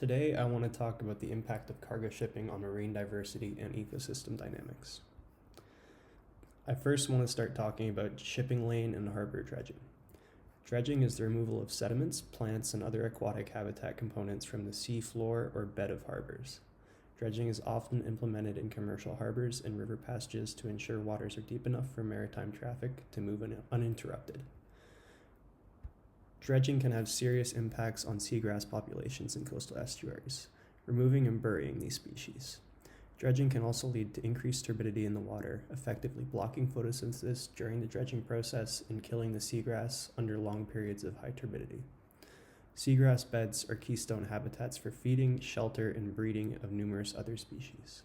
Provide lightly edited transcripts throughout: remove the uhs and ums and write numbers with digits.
Today, I want to talk about the impact of cargo shipping on marine diversity and ecosystem dynamics. I first want to start talking about shipping lane and harbor dredging. Dredging is the removal of sediments, plants, and other aquatic habitat components from the sea floor or bed of harbors. Dredging is often implemented in commercial harbors and river passages to ensure waters are deep enough for maritime traffic to move uninterrupted. Dredging can have serious impacts on seagrass populations in coastal estuaries, removing and burying these species. Dredging can also lead to increased turbidity in the water, effectively blocking photosynthesis during the dredging process and killing the seagrass under long periods of high turbidity. Seagrass beds are keystone habitats for feeding, shelter, and breeding of numerous other species.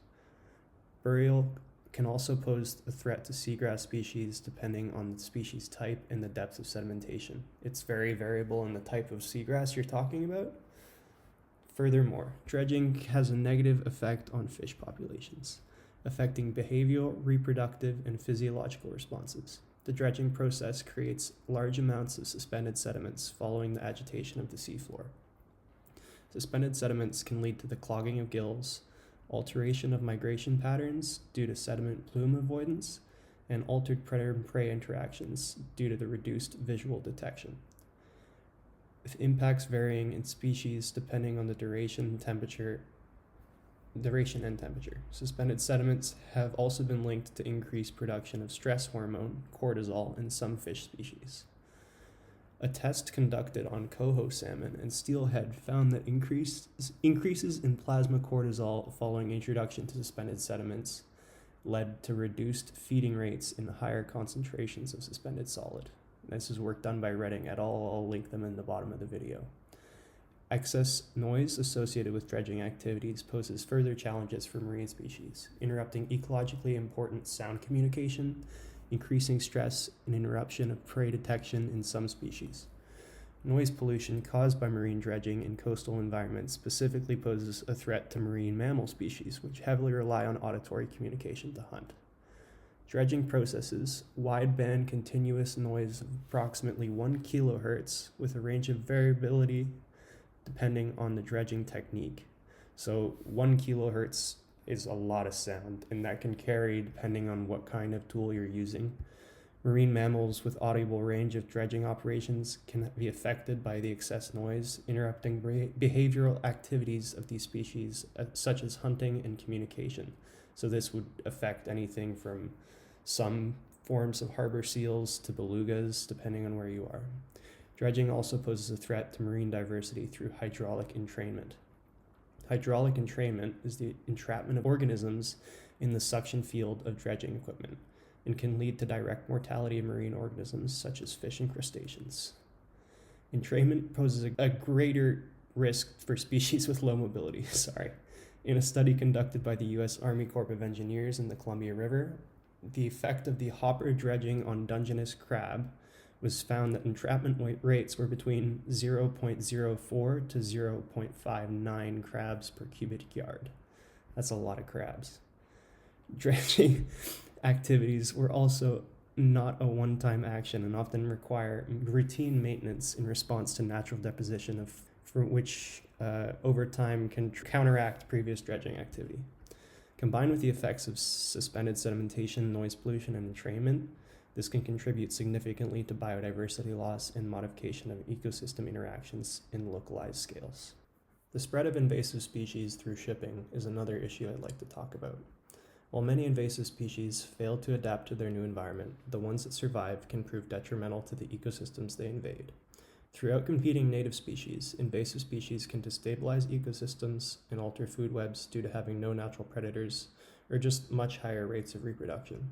Burial can also pose a threat to seagrass species depending on the species type and the depth of sedimentation. It's very variable in the type of seagrass you're talking about. Furthermore, dredging has a negative effect on fish populations, affecting behavioral, reproductive, and physiological responses. The dredging process creates large amounts of suspended sediments following the agitation of the seafloor. Suspended sediments can lead to the clogging of gills, alteration of migration patterns due to sediment plume avoidance, and altered predator and prey interactions due to the reduced visual detection, with impacts varying in species depending on the duration and temperature. Suspended sediments have also been linked to increased production of stress hormone, cortisol, in some fish species. A test conducted on coho salmon and steelhead found that increases in plasma cortisol following introduction to suspended sediments led to reduced feeding rates in higher concentrations of suspended solid. This is work done by Redding et al. I'll link them in the bottom of the video. Excess noise associated with dredging activities poses further challenges for marine species, interrupting ecologically important sound communication, increasing stress and interruption of prey detection in some species. Noise pollution caused by marine dredging in coastal environments specifically poses a threat to marine mammal species, which heavily rely on auditory communication to hunt. Dredging processes wideband continuous noise of approximately 1 kilohertz with a range of variability depending on the dredging technique. So 1 kilohertz is a lot of sound, and that can carry depending on what kind of tool you're using. Marine mammals with audible range of dredging operations can be affected by the excess noise, interrupting behavioral activities of these species, such as hunting and communication. So this would affect anything from some forms of harbor seals to belugas, depending on where you are. Dredging also poses a threat to marine diversity through hydraulic entrainment. Hydraulic entrainment is the entrapment of organisms in the suction field of dredging equipment and can lead to direct mortality of marine organisms such as fish and crustaceans. Entrainment poses a greater risk for species with low mobility. In a study conducted by the U.S. Army Corps of Engineers in the Columbia River, the effect of the hopper dredging on Dungeness crab was found that entrapment rates were between 0.04 to 0.59 crabs per cubic yard. That's a lot of crabs. Dredging activities were also not a one-time action and often require routine maintenance in response to natural deposition which over time can counteract previous dredging activity. Combined with the effects of suspended sedimentation, noise pollution, and entrainment, this can contribute significantly to biodiversity loss and modification of ecosystem interactions in localized scales. The spread of invasive species through shipping is another issue I'd like to talk about. While many invasive species fail to adapt to their new environment, the ones that survive can prove detrimental to the ecosystems they invade. Through outcompeting native species, invasive species can destabilize ecosystems and alter food webs due to having no natural predators or just much higher rates of reproduction.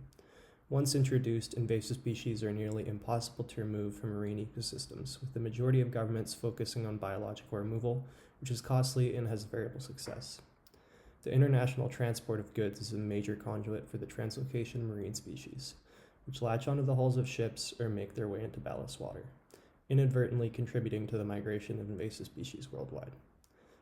Once introduced, invasive species are nearly impossible to remove from marine ecosystems, with the majority of governments focusing on biological removal, which is costly and has variable success. The international transport of goods is a major conduit for the translocation of marine species, which latch onto the hulls of ships or make their way into ballast water, inadvertently contributing to the migration of invasive species worldwide.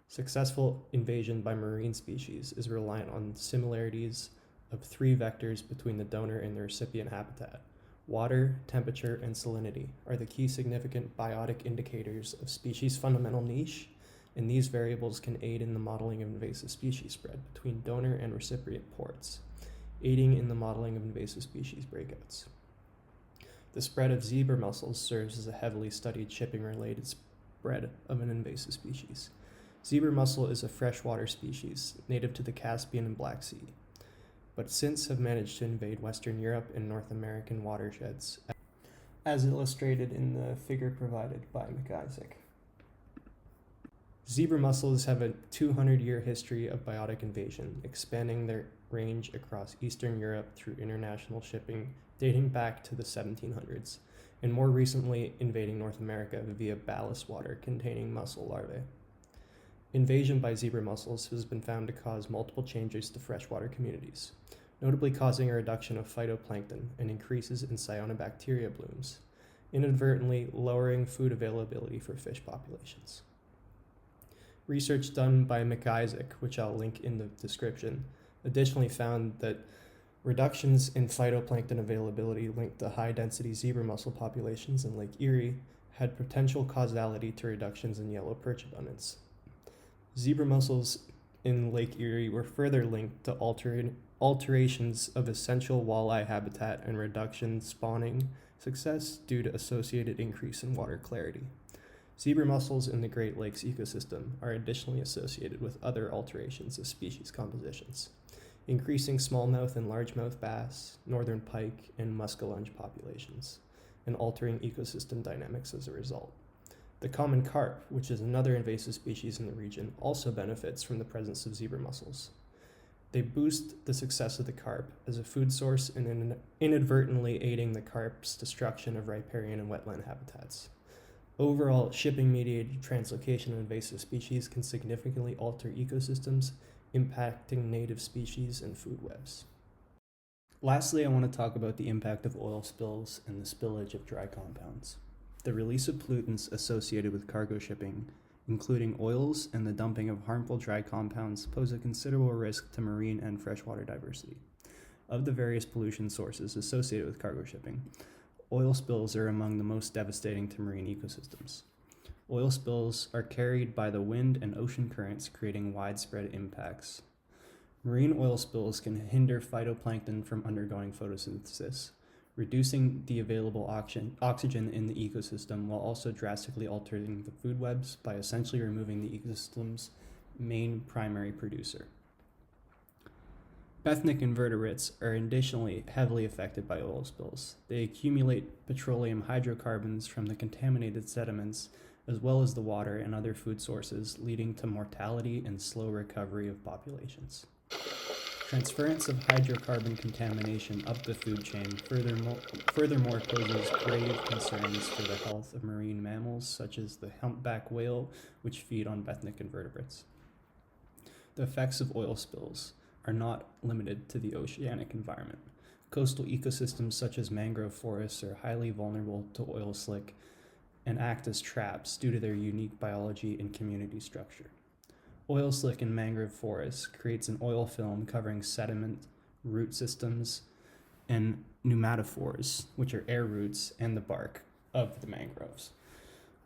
Successful invasion by marine species is reliant on similarities of 3 vectors between the donor and the recipient habitat. Water, temperature, and salinity are the key significant biotic indicators of species' fundamental niche and these variables can aid in the modeling of invasive species spread between donor and recipient ports, aiding in the modeling of invasive species breakouts. The spread of zebra mussels serves as a heavily studied shipping-related spread of an invasive species. Zebra mussel is a freshwater species native to the Caspian and Black Sea, but since have managed to invade Western Europe and North American watersheds, as illustrated in the figure provided by McIsaac. Zebra mussels have a 200-year history of biotic invasion, expanding their range across Eastern Europe through international shipping dating back to the 1700s, and more recently invading North America via ballast water containing mussel larvae. Invasion by zebra mussels has been found to cause multiple changes to freshwater communities, notably causing a reduction of phytoplankton and increases in cyanobacteria blooms, inadvertently lowering food availability for fish populations. Research done by McIsaac, which I'll link in the description, additionally found that reductions in phytoplankton availability linked to high-density zebra mussel populations in Lake Erie had potential causality to reductions in yellow perch abundance. Zebra mussels in Lake Erie were further linked to alterations of essential walleye habitat and reduction spawning success due to associated increase in water clarity. Zebra mussels in the Great Lakes ecosystem are additionally associated with other alterations of species compositions, increasing smallmouth and largemouth bass, northern pike, and muskellunge populations, and altering ecosystem dynamics as a result. The common carp, which is another invasive species in the region, also benefits from the presence of zebra mussels. They boost the success of the carp as a food source and inadvertently aiding the carp's destruction of riparian and wetland habitats. Overall, shipping-mediated translocation of invasive species can significantly alter ecosystems, impacting native species and food webs. Lastly, I want to talk about the impact of oil spills and the spillage of dry compounds. The release of pollutants associated with cargo shipping, including oils and the dumping of harmful dry compounds, pose a considerable risk to marine and freshwater diversity. Of the various pollution sources associated with cargo shipping, oil spills are among the most devastating to marine ecosystems. Oil spills are carried by the wind and ocean currents, creating widespread impacts. Marine oil spills can hinder phytoplankton from undergoing photosynthesis, reducing the available oxygen in the ecosystem while also drastically altering the food webs by essentially removing the ecosystem's main primary producer. Benthic invertebrates are additionally heavily affected by oil spills. They accumulate petroleum hydrocarbons from the contaminated sediments as well as the water and other food sources, leading to mortality and slow recovery of populations. Transference of hydrocarbon contamination up the food chain furthermore poses grave concerns for the health of marine mammals such as the humpback whale, which feed on benthic invertebrates. The effects of oil spills are not limited to the oceanic environment. Coastal ecosystems such as mangrove forests are highly vulnerable to oil slick and act as traps due to their unique biology and community structure. Oil slick in mangrove forests creates an oil film covering sediment, root systems, and pneumatophores, which are air roots, and the bark of the mangroves.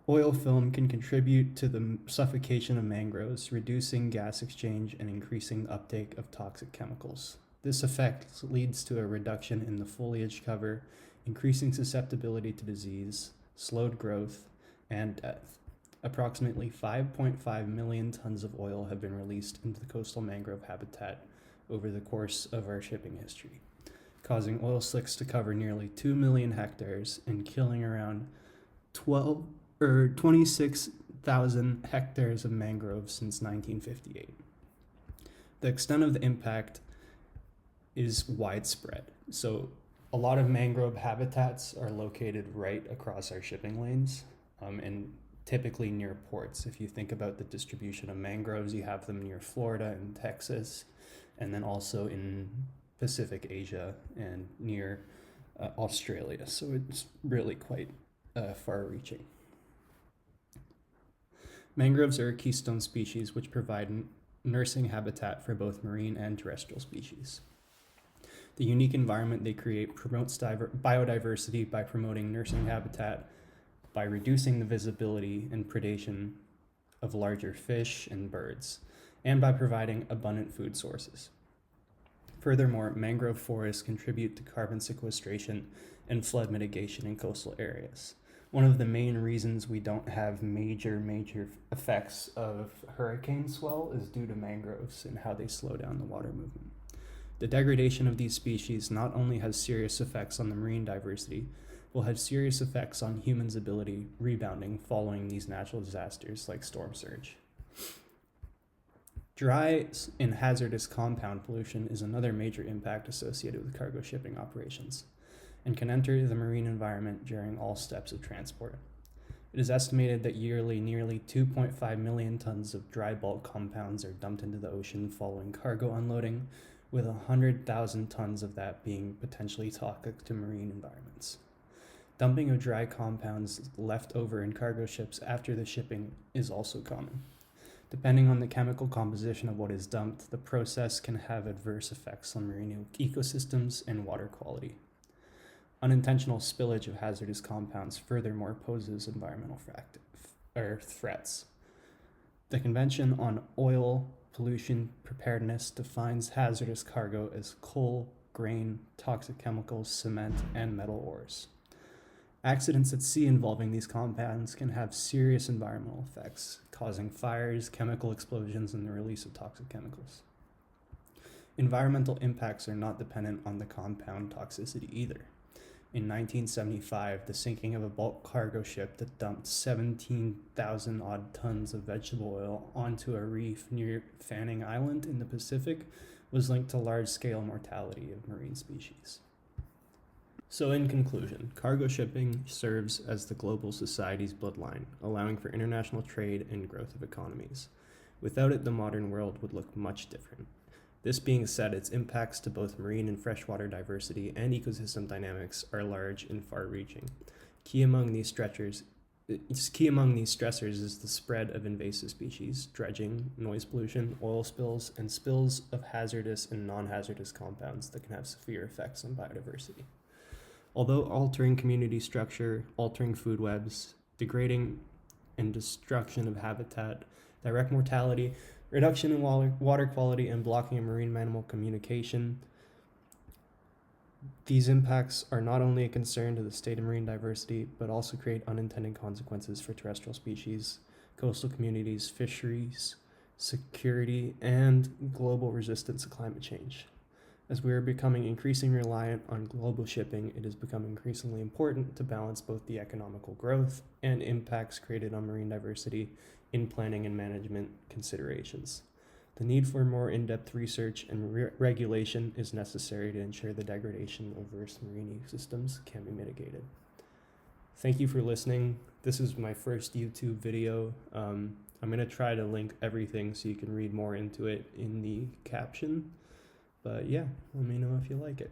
Oil film can contribute to the suffocation of mangroves, reducing gas exchange and increasing uptake of toxic chemicals. This effect leads to a reduction in the foliage cover, increasing susceptibility to disease, slowed growth, and death. Approximately 5.5 million tons of oil have been released into the coastal mangrove habitat over the course of our shipping history, causing oil slicks to cover nearly 2 million hectares and killing around 26,000 hectares of mangroves since 1958. The extent of the impact is widespread. So a lot of mangrove habitats are located right across our shipping lanes, and typically near ports. If you think about the distribution of mangroves, you have them near Florida and Texas, and then also in Pacific Asia and near Australia. So it's really quite far-reaching. Mangroves are a keystone species which provide nursing habitat for both marine and terrestrial species. The unique environment they create promotes biodiversity by promoting nursing habitat, by reducing the visibility and predation of larger fish and birds, and by providing abundant food sources. Furthermore, mangrove forests contribute to carbon sequestration and flood mitigation in coastal areas. One of the main reasons we don't have major effects of hurricane swell is due to mangroves and how they slow down the water movement. The degradation of these species not only has serious effects on the marine diversity, will have serious effects on humans' ability rebounding following these natural disasters like storm surge. Dry and hazardous compound pollution is another major impact associated with cargo shipping operations and can enter the marine environment during all steps of transport. It is estimated that yearly nearly 2.5 million tons of dry bulk compounds are dumped into the ocean following cargo unloading, with 100,000 tons of that being potentially toxic to marine environments. Dumping of dry compounds left over in cargo ships after the shipping is also common. Depending on the chemical composition of what is dumped, the process can have adverse effects on marine ecosystems and water quality. Unintentional spillage of hazardous compounds furthermore poses environmental threats. The Convention on Oil Pollution Preparedness defines hazardous cargo as coal, grain, toxic chemicals, cement, and metal ores. Accidents at sea involving these compounds can have serious environmental effects, causing fires, chemical explosions, and the release of toxic chemicals. Environmental impacts are not dependent on the compound toxicity either. In 1975, the sinking of a bulk cargo ship that dumped 17,000 odd tons of vegetable oil onto a reef near Fanning Island in the Pacific was linked to large-scale mortality of marine species. So in conclusion, cargo shipping serves as the global society's bloodline, allowing for international trade and growth of economies. Without it, the modern world would look much different. This being said, its impacts to both marine and freshwater diversity and ecosystem dynamics are large and far-reaching. Key among these stressors is the spread of invasive species, dredging, noise pollution, oil spills, and spills of hazardous and non-hazardous compounds that can have severe effects on biodiversity. Although altering community structure, altering food webs, degrading and destruction of habitat, direct mortality, reduction in water quality, and blocking of marine mammal communication, these impacts are not only a concern to the state of marine diversity, but also create unintended consequences for terrestrial species, coastal communities, fisheries, security, and global resistance to climate change. As we are becoming increasingly reliant on global shipping, it has become increasingly important to balance both the economical growth and impacts created on marine diversity in planning and management considerations. The need for more in-depth research and regulation is necessary to ensure the degradation of diverse marine ecosystems can be mitigated. Thank you for listening. This is my first YouTube video. I'm going to try to link everything so you can read more into it in the caption. But yeah, let me know if you like it.